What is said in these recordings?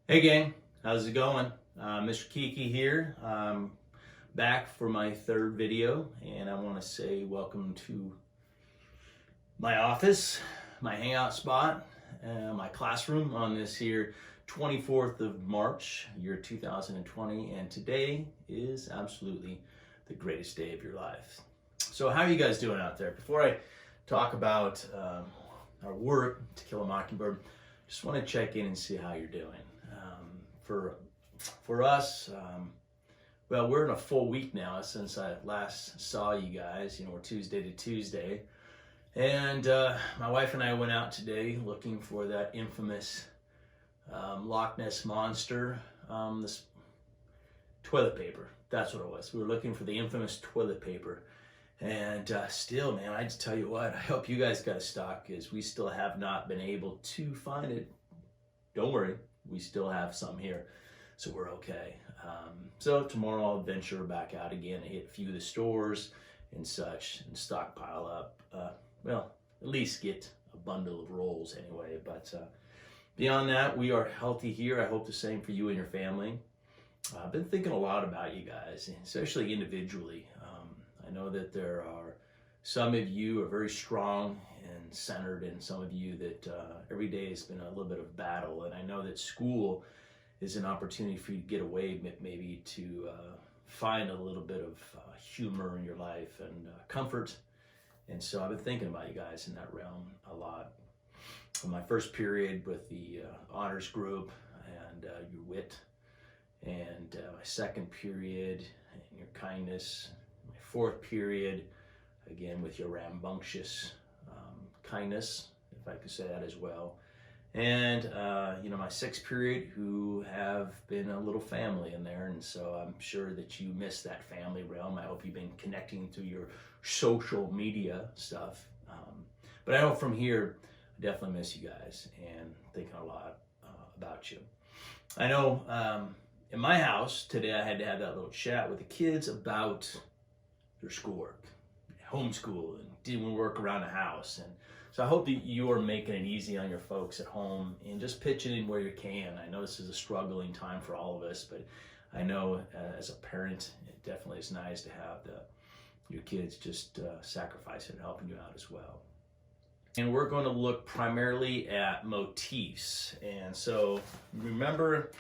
Hey gang, how's it going? Mr. Kiki here, back for my third video, and I want to say welcome to my office, my hangout spot, my classroom on this here 24th of March, year 2020, and today is absolutely the greatest day of your life. So how are you guys doing out there? Before I talk about our work, To Kill a Mockingbird, just want to check in and see how you're doing. For us, well, we're in a full week now since I last saw you guys. We're Tuesday to Tuesday, and my wife and I went out today looking for that infamous Loch Ness monster, this toilet paper. That's what it was. We were looking for the infamous toilet paper, and still, man, I just tell you what, I hope you guys got a stock, because we still have not been able to find it. Don't worry, we still have some here, so we're okay. So tomorrow I'll venture back out again and hit a few of the stores and such and stockpile up. Well, at least get a bundle of rolls anyway. But beyond that, we are healthy here. I hope the same for you and your family. I've been thinking a lot about you guys, especially individually. I know that there are some of you are very strong and centered, and some of you that every day has been a little bit of battle. And I know that school is an opportunity for you to get away, maybe to find a little bit of humor in your life and comfort. And so I've been thinking about you guys in that realm a lot. My first period with the honors group and your wit, and my second period and your kindness, my fourth period again with your rambunctious kindness, if I could say that as well. And my sixth period, who have been a little family in there, and so I'm sure that you miss that family realm. I hope you've been connecting through your social media stuff. But I know from here, I definitely miss you guys and thinking a lot about you. I know in my house today, I had to have that little chat with the kids about their schoolwork, homeschool, and doing work around the house. And so I hope that you are making it easy on your folks at home and just pitching in where you can. I know this is a struggling time for all of us, but I know as a parent, it definitely is nice to have your kids just sacrificing and helping you out as well. And we're going to look primarily at motifs. And so remember,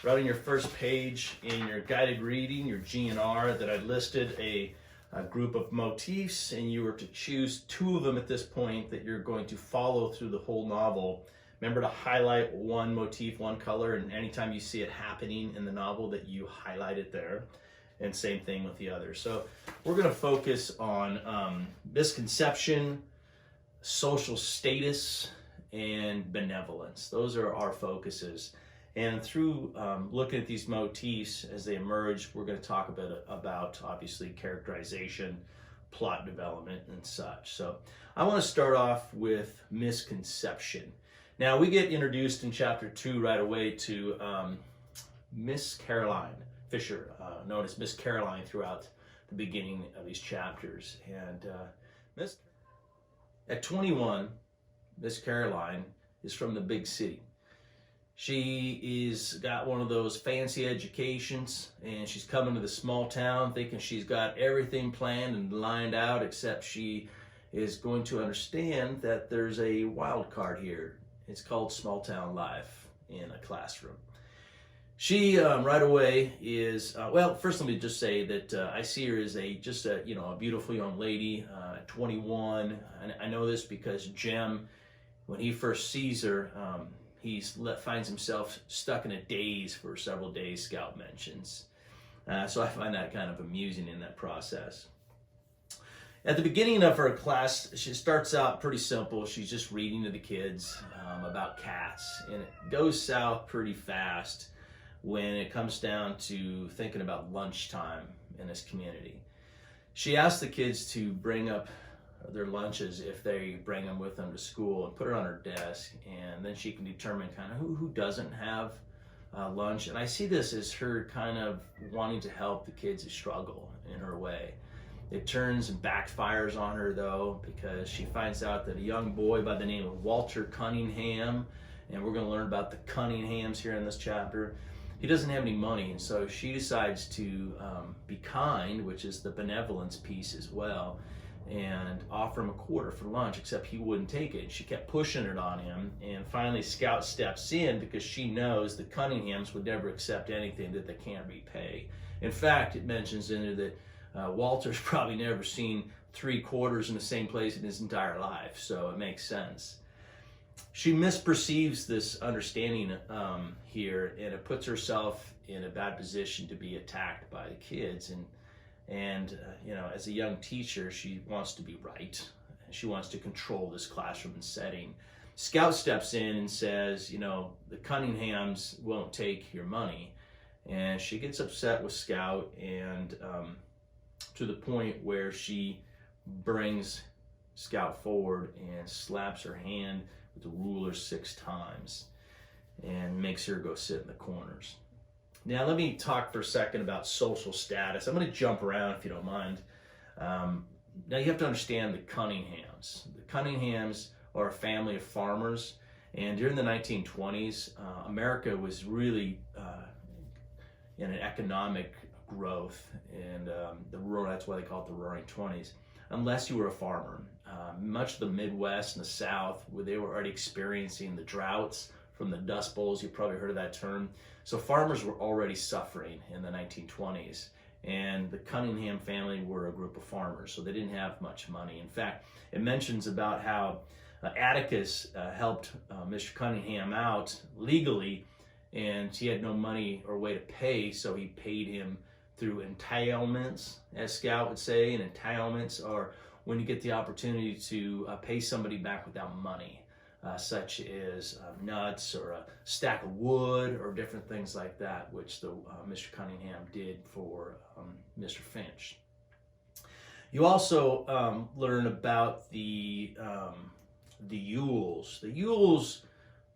right on your first page in your guided reading, your GNR, that I listed a group of motifs, and you were to choose two of them at this point that you're going to follow through the whole novel. Remember to highlight one motif, one color, and anytime you see it happening in the novel, that you highlight it there. And same thing with the others. So we're going to focus on misconception, social status, and benevolence. Those are our focuses. And through looking at these motifs as they emerge, we're going to talk a bit about obviously characterization, plot development, and such. So I want to start off with misconception. Now we get introduced in chapter 2 right away to Miss Caroline Fisher, known as Miss Caroline throughout the beginning of these chapters. And at 21, Miss Caroline is from the big city. She is got one of those fancy educations, and she's coming to the small town thinking she's got everything planned and lined out, except she is going to understand that there's a wild card here. It's called small town life in a classroom. She right away is well. First, let me just say that I see her as a beautiful young lady, 21. And I know this because Jem, when he first sees her, he finds himself stuck in a daze for several days, Scout mentions. So I find that kind of amusing in that process. At the beginning of her class, she starts out pretty simple. She's just reading to the kids about cats. And it goes south pretty fast when it comes down to thinking about lunchtime in this community. She asks the kids to bring up their lunches if they bring them with them to school, and put it on her desk, and then she can determine kind of who doesn't have lunch. And I see this as her kind of wanting to help the kids who struggle in her way. It turns and backfires on her though, because she finds out that a young boy by the name of Walter Cunningham and we're going to learn about the Cunninghams here in this chapter. He doesn't have any money, and so she decides to be kind, which is the benevolence piece as well, and offer him a quarter for lunch, except he wouldn't take it. She kept pushing it on him, and finally Scout steps in because she knows the Cunninghams would never accept anything that they can't repay. In fact, it mentions in there that Walter's probably never seen 3 quarters in the same place in his entire life, so it makes sense. She misperceives this understanding here, and it puts herself in a bad position to be attacked by the kids. And as a young teacher, she wants to be right. She wants to control this classroom and setting. Scout steps in and says, the Cunninghams won't take your money. And she gets upset with Scout, and to the point where she brings Scout forward and slaps her hand with the ruler 6 times and makes her go sit in the corners. Now, let me talk for a second about social status. I'm going to jump around if you don't mind. Now, you have to understand the Cunninghams. The Cunninghams are a family of farmers, and during the 1920s, America was really in an economic growth, and that's why they call it the Roaring '20s, unless you were a farmer. Much of the Midwest and the South, where they were already experiencing the droughts from the Dust Bowls. You've probably heard of that term. So farmers were already suffering in the 1920s, and the Cunningham family were a group of farmers, so they didn't have much money. In fact, it mentions about how Atticus helped Mr. Cunningham out legally, and he had no money or way to pay, so he paid him through entailments, as Scout would say. And entailments are when you get the opportunity to pay somebody back without money. Such as nuts or a stack of wood or different things like that, which Mr. Cunningham did for Mr. Finch. You also learn about the Ules. The Ules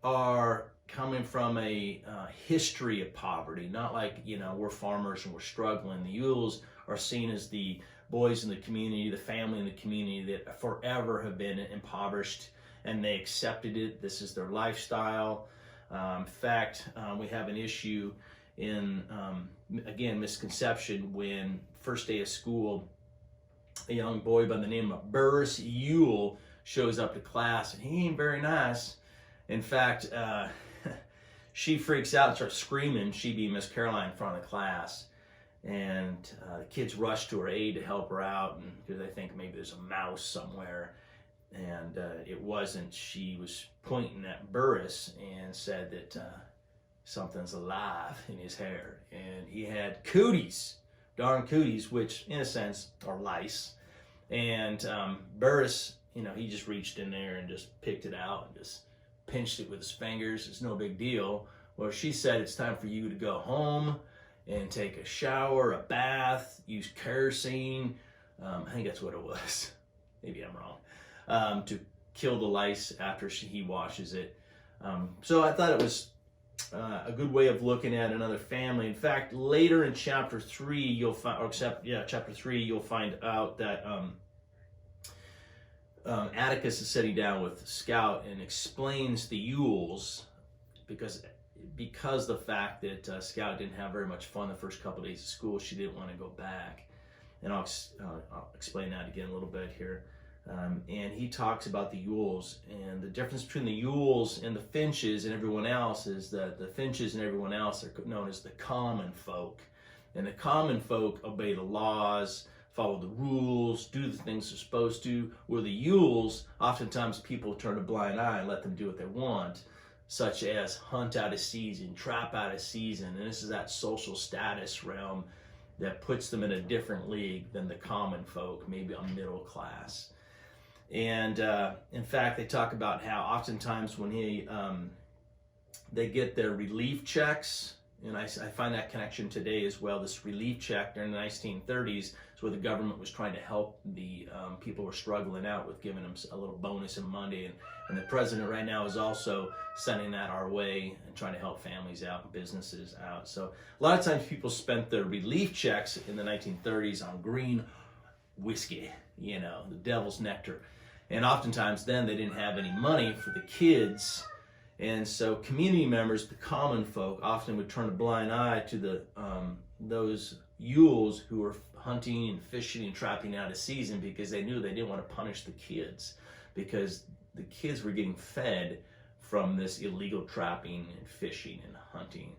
are coming from a history of poverty, not like, we're farmers and we're struggling. The Ules are seen as the boys in the community, the family in the community that forever have been impoverished, and they accepted it. This is their lifestyle. In fact, we have an issue in, again, Misconception, when first day of school, a young boy by the name of Burris Ules shows up to class, and he ain't very nice. In fact, she freaks out and starts screaming, she being Miss Caroline, in front of the class. And the kids rush to her aid to help her out, because they think maybe there's a mouse somewhere. And it wasn't. She was pointing at Burris and said that something's alive in his hair. And he had cooties, darn cooties, which in a sense are lice. And Burris, he just reached in there and just picked it out and just pinched it with his fingers. It's no big deal. Well, she said it's time for you to go home and take a shower, a bath, use kerosene. I think that's what it was. Maybe I'm wrong. To kill the lice after he washes it. So I thought it was a good way of looking at another family. In fact, later in chapter 3, you'll find, chapter 3, you'll find out that Atticus is sitting down with Scout and explains the Ules, because the fact that Scout didn't have very much fun the first couple of days of school, she didn't want to go back. And I'll explain that again a little bit here. And he talks about the Ules, and the difference between the Ules and the Finches and everyone else is that the Finches and everyone else are known as the common folk. And the common folk obey the laws, follow the rules, do the things they're supposed to, where the Ules, oftentimes people turn a blind eye and let them do what they want, such as hunt out of season, trap out of season. And this is that social status realm that puts them in a different league than the common folk, maybe a middle class. And in fact, they talk about how oftentimes when they get their relief checks, and I find that connection today as well. This relief check during the 1930s is where the government was trying to help the people who were struggling out with giving them a little bonus in Monday. And the president right now is also sending that our way and trying to help families out and businesses out. So a lot of times people spent their relief checks in the 1930s on green whiskey, the devil's nectar. And oftentimes then they didn't have any money for the kids. And so community members, the common folk, often would turn a blind eye to those Ules who were hunting and fishing and trapping out of season, because they knew they didn't want to punish the kids, because the kids were getting fed from this illegal trapping and fishing and hunting.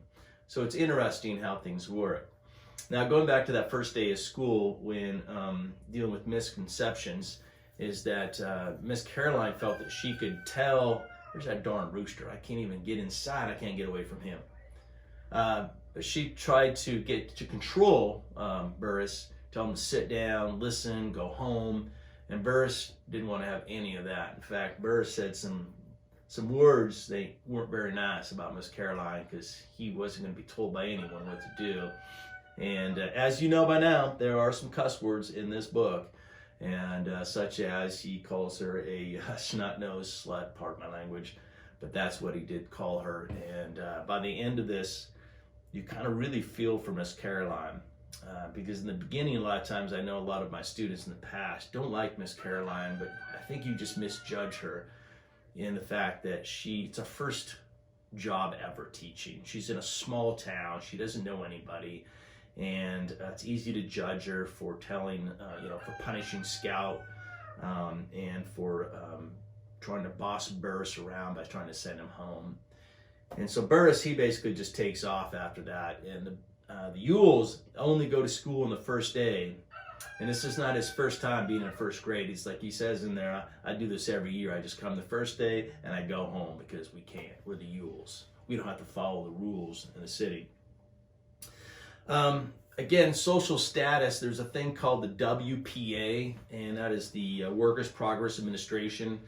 So it's interesting how things work. Now, going back to that first day of school, when dealing with misconceptions, is that Miss Caroline felt that she could tell, where's that darn rooster? I can't even get inside. I can't get away from him. But she tried to get to control Burris, tell him to sit down, listen, go home. And Burris didn't want to have any of that. In fact, Burris said some words they weren't very nice about Miss Caroline, because he wasn't going to be told by anyone what to do. And as you know by now, there are some cuss words in this book, and such as he calls her a snot-nosed slut, pardon my language, but that's what he did call her. And by the end of this, you kind of really feel for Miss Caroline, because in the beginning, a lot of times, I know a lot of my students in the past don't like Miss Caroline, but I think you just misjudge her in the fact that it's her first job ever teaching. She's in a small town. She doesn't know anybody. And it's easy to judge her for telling, for punishing Scout, and for trying to boss Burris around by trying to send him home. And so Burris, he basically just takes off after that. And the Ules only go to school on the first day. And this is not his first time being in first grade. He's like, he says in there, I do this every year. I just come the first day and I go home because we can't. We're the Ules. We don't have to follow the rules in the city. Again, social status, there's a thing called the WPA, and that is the Workers' Progress Administration.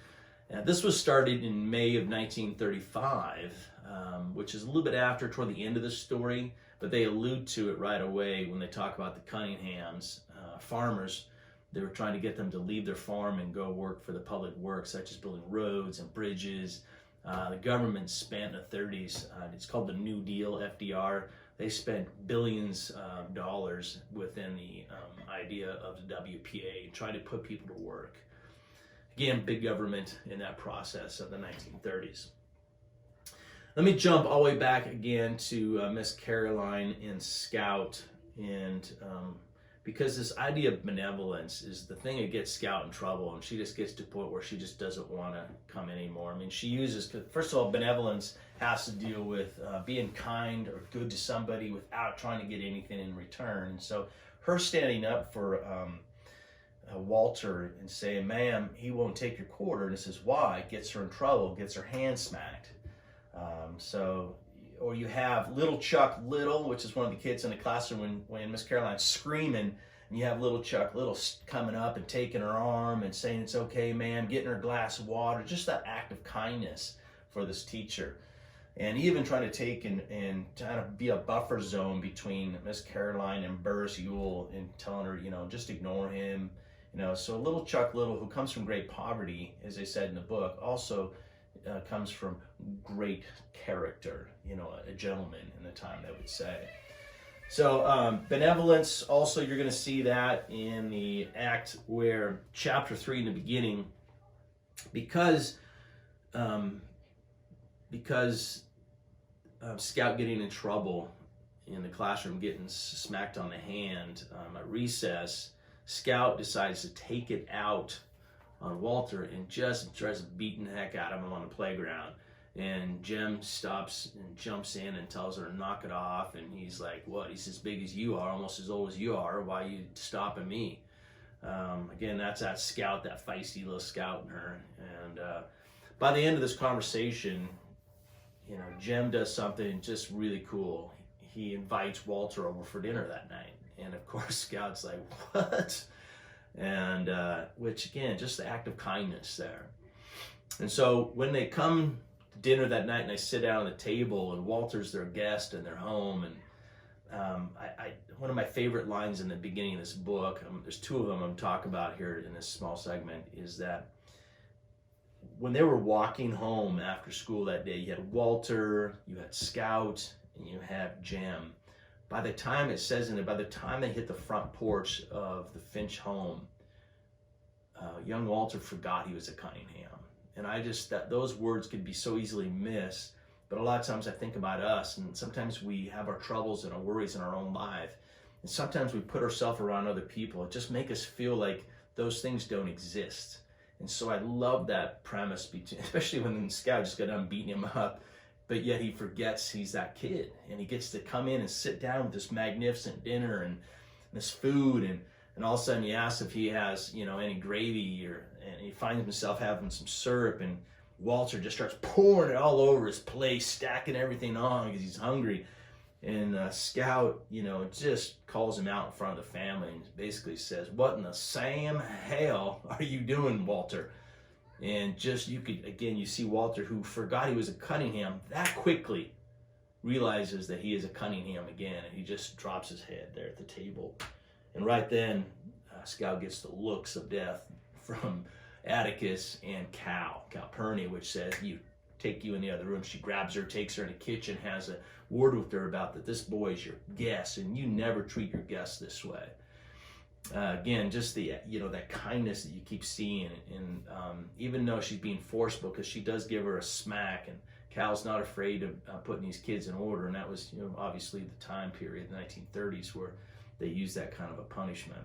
This was started in May of 1935, which is a little bit after, toward the end of the story, but they allude to it right away when they talk about the Cunninghams, farmers. They were trying to get them to leave their farm and go work for the public works, such as building roads and bridges. The government spent in the 30s, it's called the New Deal, FDR. They spent billions of dollars within the idea of the WPA, trying to put people to work. Again, big government in that process of the 1930s. Let me jump all the way back again to Miss Caroline and Scout, and because this idea of benevolence is the thing that gets Scout in trouble, and she just gets to the point where she just doesn't want to come anymore. I mean, she uses, first of all, benevolence has to deal with being kind or good to somebody without trying to get anything in return. And so her standing up for Walter and saying, ma'am, he won't take your quarter, and this is why, gets her in trouble, gets her hand smacked. Or you have little Chuck Little, which is one of the kids in the classroom when Miss Caroline's screaming, and you have little Chuck Little coming up and taking her arm and saying, it's okay, ma'am, getting her a glass of water, just that act of kindness for this teacher. And even trying to take and kind of be a buffer zone between Miss Caroline and Burris Ule, and telling her, just ignore him. So little Chuck Little, who comes from great poverty, as they said in the book, also comes from great character, a gentleman in the time, they would say. So benevolence, also you're going to see that in the act where chapter 3 in the beginning, because Scout getting in trouble in the classroom, getting smacked on the hand at recess, Scout decides to take it out on Walter and just tries beating the heck out of him on the playground. And Jem stops and jumps in and tells her to knock it off. And he's like, what? He's as big as you are, almost as old as you are. Why are you stopping me? Again, that's that Scout, that feisty little Scout in her. And by the end of this conversation, Jem does something just really cool. He invites Walter over for dinner that night. And of course, Scout's like, what? And which again, just the act of kindness there. And so when they come to dinner that night and they sit down at the table and Walter's their guest and they're home, and one of my favorite lines in the beginning of this book, there's two of them I'm talking about here in this small segment, is that when they were walking home after school that day, you had Walter, you had Scout, and you had Jem. By the time it says in it, by the time they hit the front porch of the Finch home, young Walter forgot he was a Cunningham. And those words could be so easily missed. But a lot of times I think about us, and sometimes we have our troubles and our worries in our own life. And sometimes we put ourselves around other people. It just make us feel like those things don't exist. And so I love that premise, especially when the scout just got done beating him up, but yet he forgets he's that kid. And he gets to come in and sit down with this magnificent dinner and this food, and all of a sudden you ask if he has, any gravy, and he finds himself having some syrup, and Walter just starts pouring it all over his plate, stacking everything on because he's hungry. And Scout, just calls him out in front of the family and basically says, "What in the Sam hell are you doing, Walter?" And you see Walter, who forgot he was a Cunningham, that quickly realizes that he is a Cunningham again, and he just drops his head there at the table. And right then, Scout gets the looks of death from Atticus and Calpurnia, which says, take you in the other room. She grabs her, takes her in the kitchen, has a word with her about that this boy is your guest, and you never treat your guests this way. Again, just that kindness that you keep seeing, and even though she's being forceful, because she does give her a smack, and Cal's not afraid of putting these kids in order, and that was obviously the time period, the 1930s, where they used that kind of a punishment,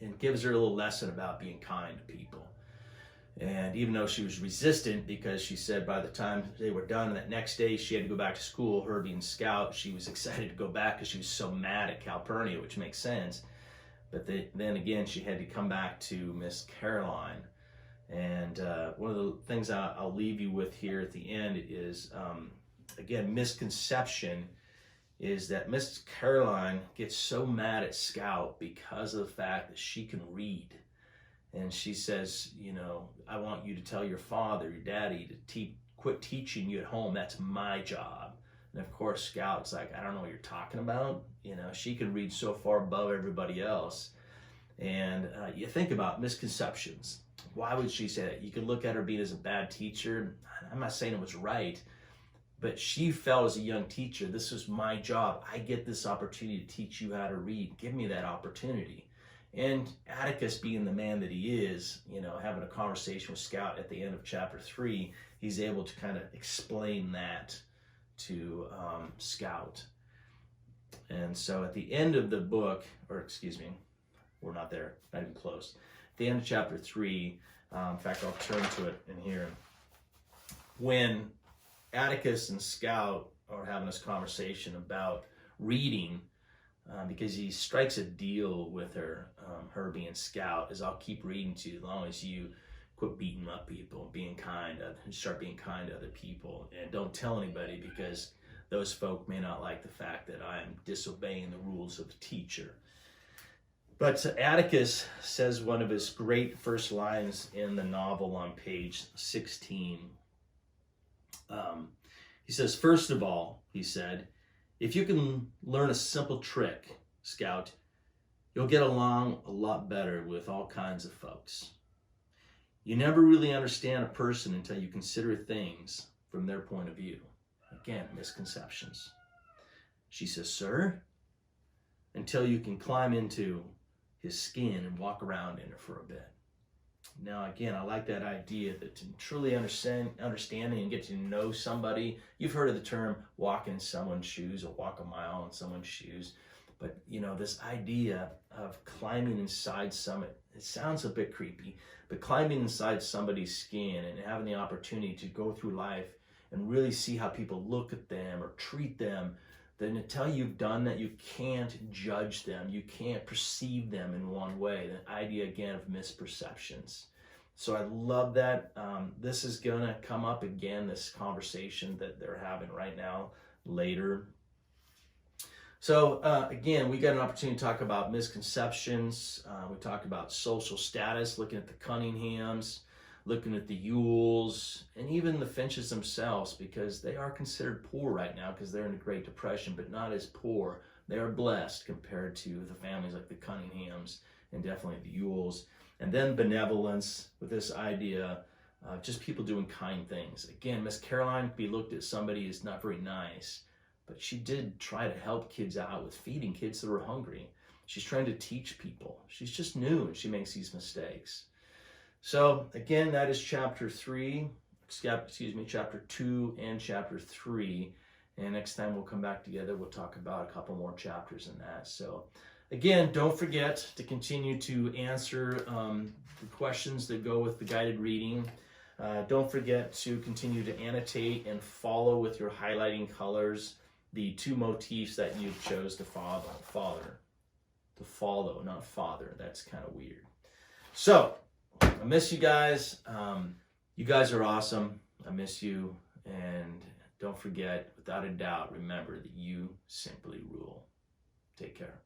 and gives her a little lesson about being kind to people. And even though she was resistant, because she said by the time they were done that next day she had to go back to school, her being Scout, she was excited to go back because she was so mad at Calpurnia, which makes sense. But then again, she had to come back to Miss Caroline. And one of the things I'll leave you with here at the end is, again, misconception is that Miss Caroline gets so mad at Scout because of the fact that she can read. And she says, I want you to tell your father, your daddy, to quit teaching you at home. That's my job. And of course, Scout's like, I don't know what you're talking about. She can read so far above everybody else. And you think about misconceptions. Why would she say that? You could look at her being as a bad teacher. I'm not saying it was right, but she felt as a young teacher, this was my job. I get this opportunity to teach you how to read. Give me that opportunity. And Atticus, being the man that he is, having a conversation with Scout at the end of chapter 3, he's able to kind of explain that to Scout. And so at the end of the book, we're not there, not even close. At the end of chapter 3, in fact, I'll turn to it in here. When Atticus and Scout are having this conversation about reading, because he strikes a deal with her being Scout, is I'll keep reading to you as long as you quit beating up people, being kind, and start being kind to other people, and don't tell anybody, because those folk may not like the fact that I'm disobeying the rules of the teacher. But Atticus says one of his great first lines in the novel on page 16. He says, "First of all," he said, "if you can learn a simple trick, Scout, you'll get along a lot better with all kinds of folks. You never really understand a person until you consider things from their point of view." Again, misconceptions. She says, "Sir?" "Until you can climb into his skin and walk around in it for a bit." Now, again, I like that idea that to truly understanding and get to know somebody, you've heard of the term walk in someone's shoes or walk a mile in someone's shoes. But, this idea of climbing inside it sounds a bit creepy, but climbing inside somebody's skin and having the opportunity to go through life and really see how people look at them or treat them, then until you've done that, you can't judge them. You can't perceive them in one way. The idea, again, of misperceptions. So I love that. This is going to come up again, this conversation that they're having right now, later. So again, we got an opportunity to talk about misconceptions. We talked about social status, looking at the Cunninghams, looking at the Ules, and even the Finches themselves, because they are considered poor right now because they're in the Great Depression, but not as poor. They are blessed compared to the families like the Cunninghams and definitely the Ules. And then benevolence, with this idea of just people doing kind things. Again, Miss Caroline could be looked at somebody as not very nice, but she did try to help kids out with feeding kids that were hungry. She's trying to teach people. She's just new and she makes these mistakes. So again, that is chapter 3, chapter 2 and chapter 3. And next time we'll come back together, we'll talk about a couple more chapters in that. So again, don't forget to continue to answer the questions that go with the guided reading. Don't forget to continue to annotate and follow with your highlighting colors the 2 motifs that you chose to follow. To follow, not father. That's kind of weird. So, I miss you guys. You guys are awesome. I miss you. And don't forget, without a doubt, remember that you simply rule. Take care.